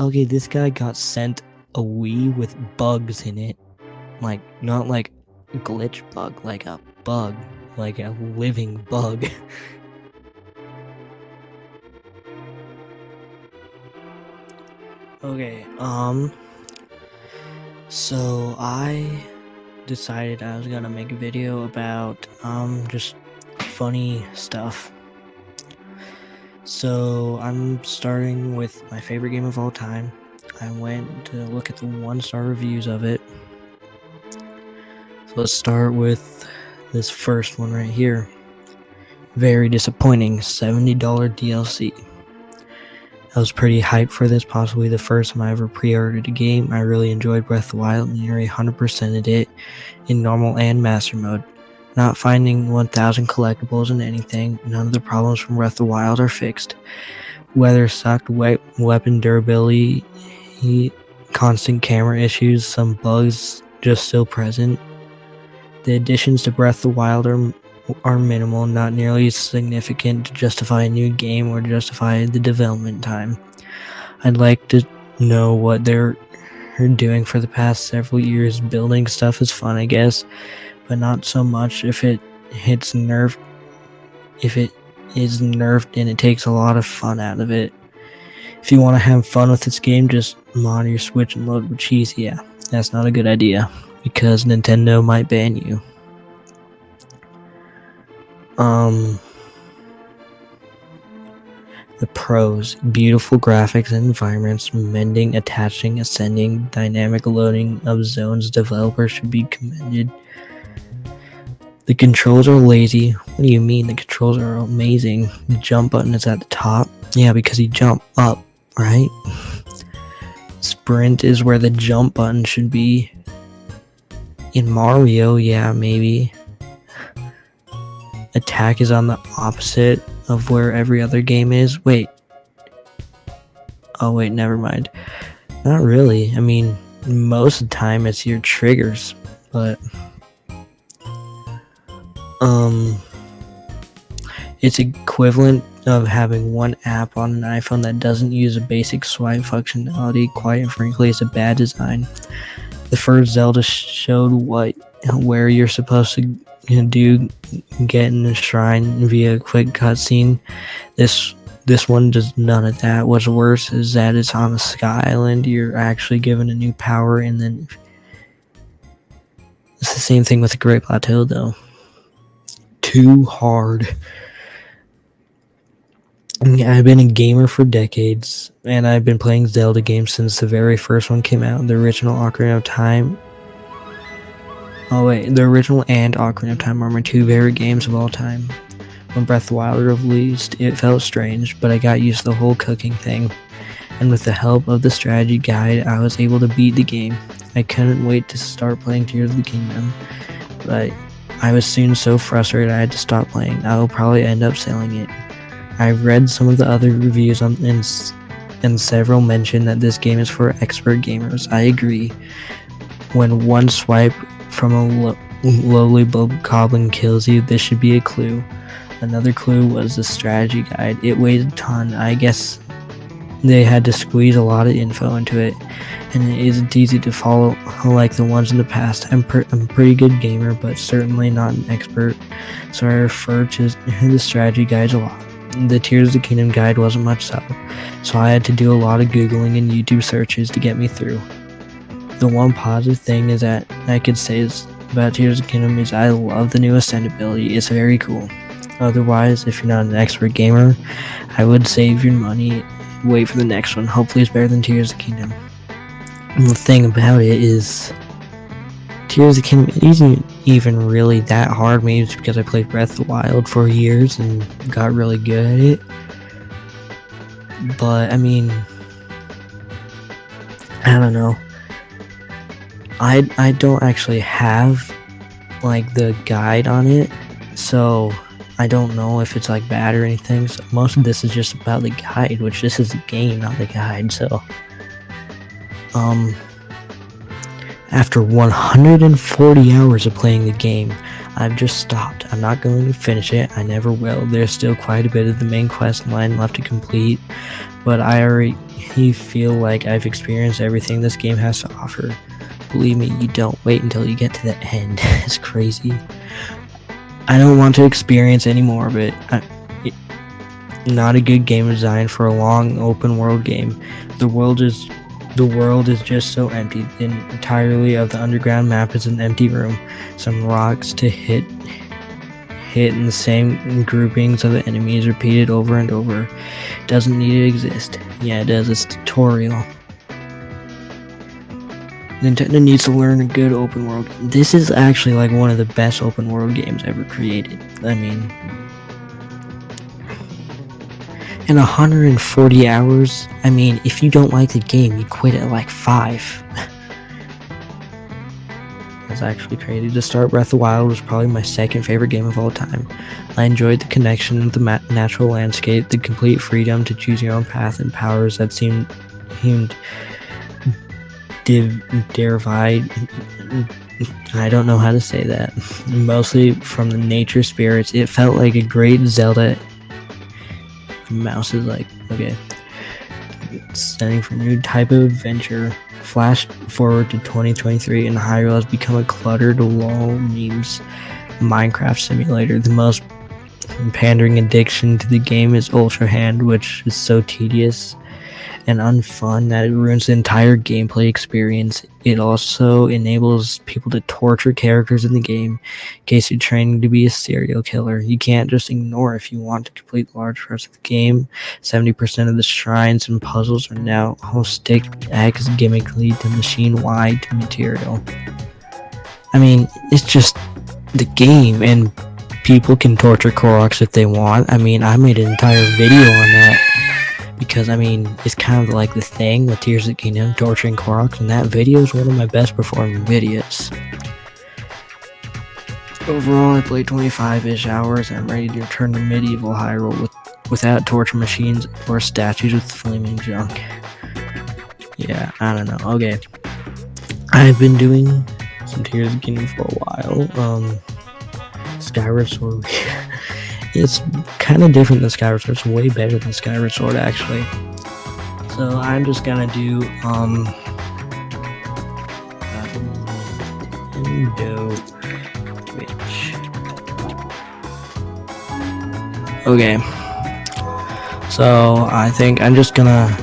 Okay, this guy got sent a Wii with bugs in it. Like, not like a glitch bug, like a bug, like a living bug. Okay, so I decided I was gonna make a video about, just funny stuff. So I'm starting with my favorite game of all time. I went to look at the 1-star reviews of it. So let's start with this first one right here. Very disappointing, $70 DLC. I was pretty hyped for this, possibly the first time I ever pre-ordered a game. I really enjoyed Breath of the Wild and nearly 100%ed it in normal and master mode. Not finding 1000 collectibles in anything, none of the problems from Breath of the Wild are fixed. Weather sucked, weapon durability, constant camera issues, some bugs just still present. The additions to Breath of the Wild are minimal, not nearly significant to justify a new game or justify the development time. I'd like to know what they're doing for the past several years. Building stuff is fun, I guess, but not so much if it is nerfed and it takes a lot of fun out of it. If you want to have fun with this game, just mod your Switch and load with cheese. Yeah, that's not a good idea, because Nintendo might ban you. The pros: beautiful graphics and environments, mending, attaching, ascending, dynamic loading of zones. Developers should be commended. The controls are lazy. What do you mean? The controls are amazing. The jump button is at the top. Yeah, because you jump up, right? Sprint is where the jump button should be. In Mario, yeah, maybe. Attack is on the opposite of where every other game is. Wait. Oh, wait, never mind. Not really. I mean, most of the time it's your triggers, but it's equivalent of having one app on an iPhone that doesn't use a basic swipe functionality. Quite frankly, it's a bad design. The first Zelda showed where you're supposed to do, get in a shrine via a quick cutscene. This one does none of that. What's worse is that it's on a sky island. You're actually given a new power, and then it's the same thing with the Great Plateau, though. Too hard. I've been a gamer for decades, and I've been playing Zelda games since the very first one came out. The original Ocarina of Time. Oh wait, the original and Ocarina of Time are my two favorite games of all time. When Breath of the Wild released, it felt strange, but I got used to the whole cooking thing. And with the help of the strategy guide, I was able to beat the game. I couldn't wait to start playing Tears of the Kingdom, but I was soon so frustrated I had to stop playing. I will probably end up selling it. I've read some of the other reviews and several mention that this game is for expert gamers. I agree. When one swipe from a lowly goblin kills you, this should be a clue. Another clue was the strategy guide. It weighed a ton. I guess they had to squeeze a lot of info into it, and it isn't easy to follow like the ones in the past. I'm a pretty good gamer, but certainly not an expert, so I refer to the strategy guides a lot. The Tears of the Kingdom guide wasn't much so I had to do a lot of Googling and YouTube searches to get me through. The one positive thing is that I could say about Tears of the Kingdom is I love the new Ascend ability. It's very cool. Otherwise, if you're not an expert gamer, I would save your money, wait for the next one. Hopefully it's better than Tears of the Kingdom. And the thing about it is, Tears of the Kingdom isn't even really that hard. Maybe it's because I played Breath of the Wild for years and got really good at it. But, I mean, I don't know. I don't actually have, like, the guide on it, so I don't know if it's, like, bad or anything. So most of this is just about the guide, which this is the game, not the guide, so... After 140 hours of playing the game, I've just stopped. I'm not going to finish it. I never will. There's still quite a bit of the main quest line left to complete, but I you feel like I've experienced everything this game has to offer. Believe me, you don't. Wait until you get to the end. It's crazy. I don't want to experience any more of it. Not a good game design for a long open world game. The world is just so empty. Entirely of the underground map is an empty room. Some rocks to hit in the same groupings of the enemies repeated over and over. Doesn't need to exist. Yeah, it does. It's tutorial. Nintendo needs to learn a good open world. This is actually like one of the best open world games ever created. I mean, in 140 hours, I mean, if you don't like the game, you quit at like 5. That's actually crazy. To start, Breath of the Wild was probably my second favorite game of all time. I enjoyed the connection with the natural landscape, the complete freedom to choose your own path, and powers that seemed derived. I don't know how to say that. Mostly from the nature spirits. It felt like a great Zelda. Mouse is like, okay. Setting for new type of adventure. Flash forward to 2023 and Hyrule has become a cluttered wall memes Minecraft simulator. The most pandering addiction to the game is Ultra Hand, which is so tedious and unfun that it ruins the entire gameplay experience. It also enables people to torture characters in the game in case you're training to be a serial killer. You can't just ignore if you want to complete large parts of the game. 70% of the shrines and puzzles are now stick X gimmickly to machine-wide material. I mean, it's just the game, and people can torture Koroks if they want. I mean, I made an entire video on that. Because, I mean, it's kind of like the thing with Tears of the Kingdom, torturing Koroks, and that video is one of my best performing videos. Overall, I played 25-ish hours, and I'm ready to return to medieval Hyrule without torture machines or statues with flaming junk. Yeah, I don't know. Okay. I've been doing some Tears of the Kingdom for a while. Skyward Sword. It's kind of different than Skyward Sword. It's way better than Skyward Sword, actually. So I'm just gonna do Nintendo Switch. Okay. So I think I'm just gonna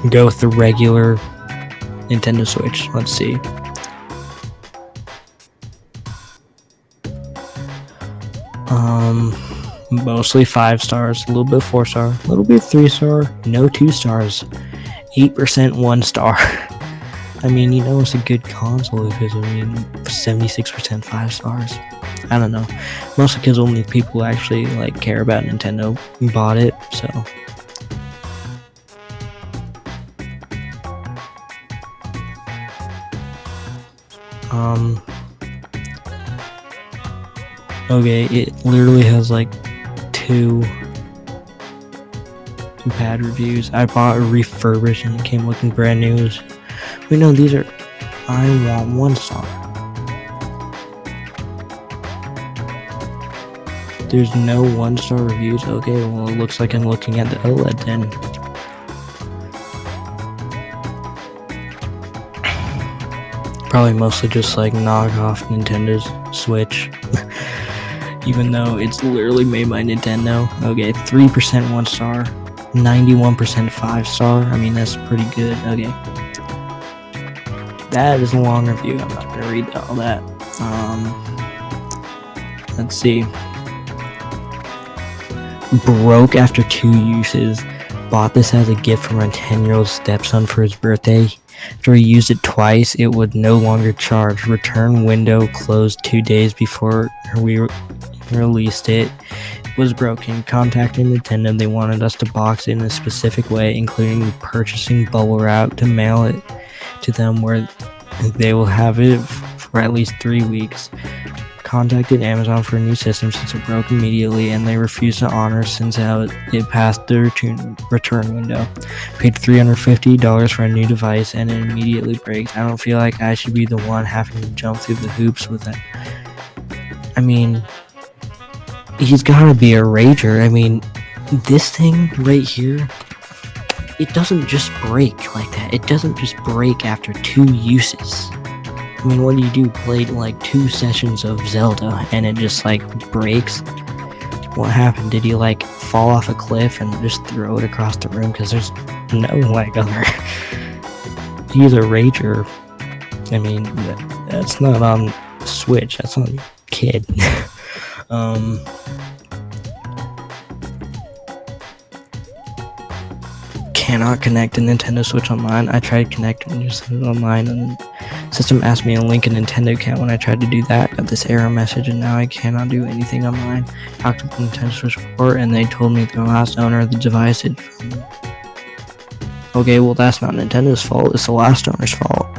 go with the regular Nintendo Switch. Let's see. Mostly 5 stars, a little bit 4 star, a little bit 3 star, no 2 stars, 8% 1 star. I mean, you know, it's a good console because, I mean, 76% 5 stars. I don't know. Mostly because only people who actually like care about Nintendo bought it, so. Okay, it literally has like 2 bad reviews. I bought a refurbished and it came looking brand new. Wait, no, these are. I want 1 star. There's no 1 star reviews. Okay, well, it looks like I'm looking at the OLED then. Probably mostly just like knockoff Nintendo's Switch. Even though it's literally made by Nintendo. Okay, 3% 1 star, 91% 5 star. I mean, that's pretty good. Okay. That is a long review. I'm not going to read all that. Let's see. Broke after 2 uses. Bought this as a gift from my 10-year-old stepson for his birthday. After he used it twice, it would no longer charge. Return window closed 2 days before we released it. It was broken. Contacting Nintendo, they wanted us to box it in a specific way, including purchasing bubble wrap to mail it to them, where they will have it for at least 3 weeks. Contacted Amazon for a new system since it broke immediately, and they refused to honor since it passed the return window. Paid $350 for a new device, and it immediately breaks. I don't feel like I should be the one having to jump through the hoops with it. I mean, he's gotta be a rager. I mean, this thing right here it doesn't just break like that. It doesn't just break after 2 uses. I mean, what do? Play like 2 sessions of Zelda and it just like breaks? What happened? Did he like fall off a cliff and just throw it across the room? Because there's no like other. He's a rager. I mean, that's not on Switch. That's on Kid. Cannot connect a Nintendo Switch online. I tried connecting just online and the system asked me to link a Nintendo account. When I tried to do that, got this error message and now I cannot do anything online. Talked to the Nintendo Switch support and they told me the last owner of the device had... Okay, well that's not Nintendo's fault, it's the last owner's fault.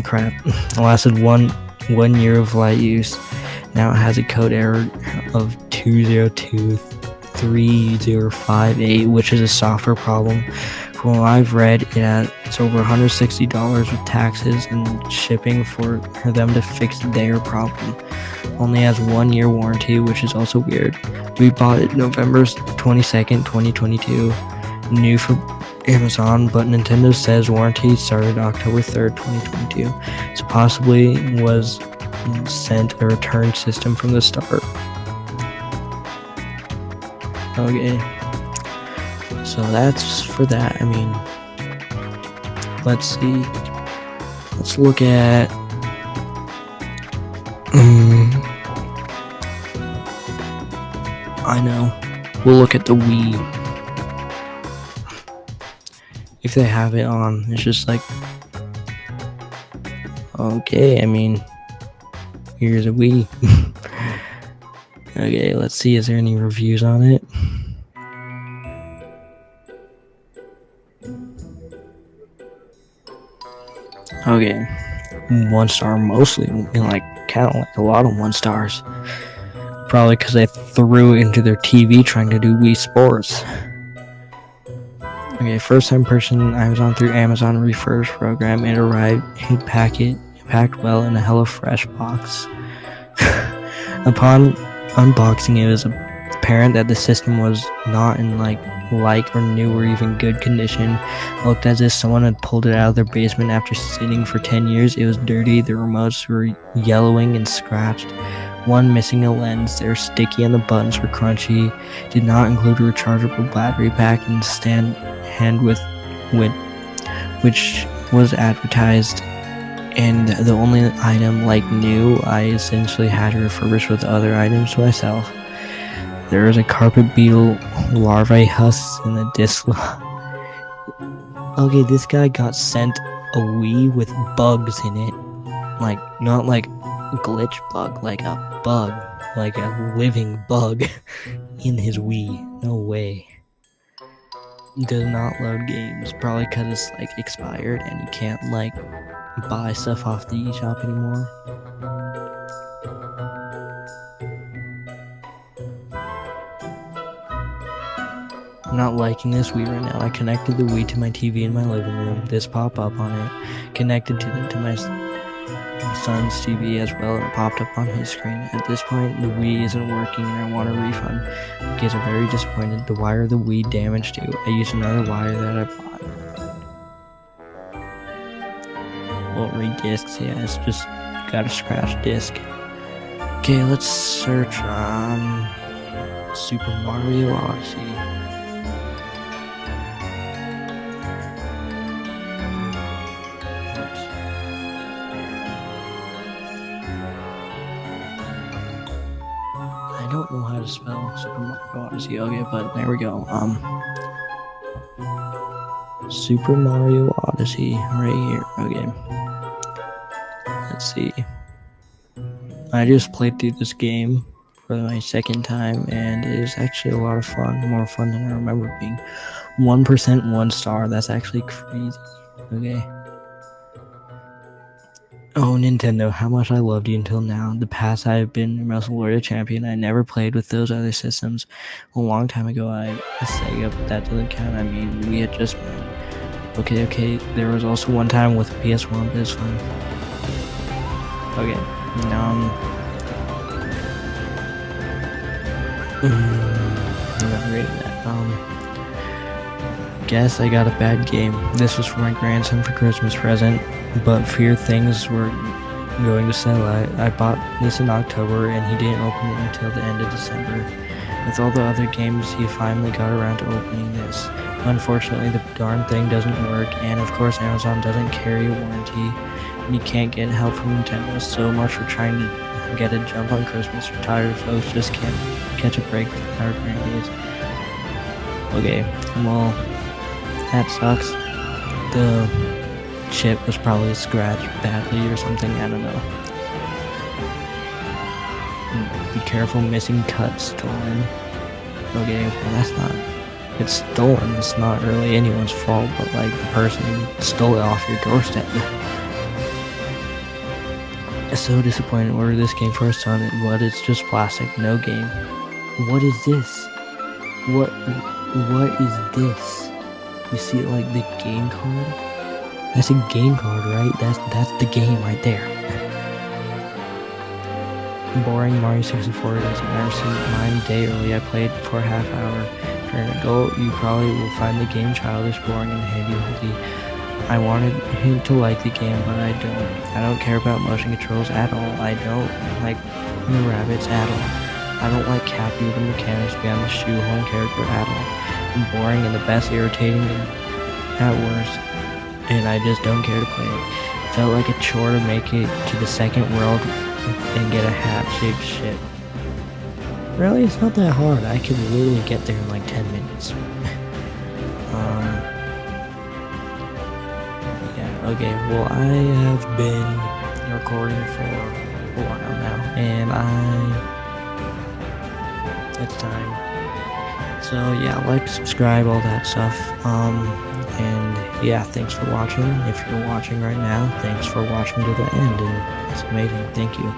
Crap. It lasted one year of light use. Now it has a code error of 2023058, which is a software problem. From what I've read, it's over $160 with taxes and shipping for them to fix their problem. Only has 1 year warranty, which is also weird. We bought it November 22nd, 2022. New for Amazon, but Nintendo says warranty started October 3rd, 2022. So possibly was sent a return system from the start. Okay, so that's for that. I mean, let's see. Let's look at I know. We'll look at the Wii. If they have it on, it's just like, okay, I mean, here's a Wii. Okay, let's see, is there any reviews on it? Okay, 1 star mostly, like, kind of like a lot of 1 stars. Probably because they threw it into their TV trying to do Wii Sports. Okay, first time purchasing Amazon through Amazon Refurbish program. It arrived packed well in a HelloFresh box. Upon unboxing, it was apparent that the system was not in like or new or even good condition. It looked as if someone had pulled it out of their basement after sitting for 10 years. It was dirty, the remotes were yellowing and scratched. One missing a lens, they were sticky and the buttons were crunchy. Did not include a rechargeable battery pack and stand hand with which was advertised. And the only item like new, I essentially had to refurbish with other items myself. There was a carpet beetle larvae husks in the disc. Okay, this guy got sent a Wii with bugs in it. Like, not like glitch bug, like a bug, like a living bug in his Wii. No way. Does not load games, probably because it's like expired and you can't like buy stuff off the eShop anymore. I'm not liking this Wii right now. I connected the Wii to my TV in my living room. This popped up on it. Connected to my son's TV as well, and it popped up on his screen. At this point, the Wii isn't working and I want a refund. The kids are very disappointed. The wire of the Wii damaged too. I used another wire that I bought. Won't read discs, yeah, it's just got a scratched disc. Okay, let's search on Super Mario Odyssey. I don't know how to spell Super Mario Odyssey. Okay, but there we go. Super Mario Odyssey right here. Okay. Let's see. I just played through this game for my second time, and it is actually a lot of fun. More fun than I remember being. 1% 1 star. That's actually crazy. Okay. Oh, Nintendo, how much I loved you until now. In the past, I have been your most loyal champion. I never played with those other systems. A long time ago, I Sega, but that doesn't count. I mean, we had just met. Okay. There was also one time with PS1, but it's fine. Okay. rated that. Guess I got a bad game. This was for my grandson for Christmas present, but fear things were going to sell. I bought this in October and he didn't open it until the end of December. With all the other games, he finally got around to opening this. Unfortunately, the darn thing doesn't work, and of course Amazon doesn't carry a warranty, and you can't get help from Nintendo. So much for trying to get a jump on Christmas. Retired folks just can't catch a break with our grandkids. Okay, well, that sucks. The chip was probably scratched badly or something, I don't know. Be careful, missing cut, stolen. Okay, well that's not, it's stolen, it's not really anyone's fault, but like the person stole it off your doorstep. So disappointed. Ordered this game for a son, but it's just plastic, no game. What is this? What is this? You see it like the game card? That's a game card, right? That's the game right there. Boring. Mario 64 doesn't matter. See mine day early. I played for a half hour. If you're an adult, you probably will find the game childish, boring, and handy-dandy. I wanted him to like the game, but I don't. I don't care about motion controls at all. I don't like the rabbits at all. I don't like Cappy or the mechanics behind the shoehorn character at all. I'm boring and the best, irritating at worst, and I just don't care to play it. It felt like a chore to make it to the second world and get a hat-shaped ship. Really? It's not that hard. I could literally get there in like 10 minutes. Yeah, okay, well, I have been recording for a while now, and it's time. So yeah, like, subscribe, all that stuff. And yeah, thanks for watching. If you're watching right now, thanks for watching to the end, and it's amazing. Thank you.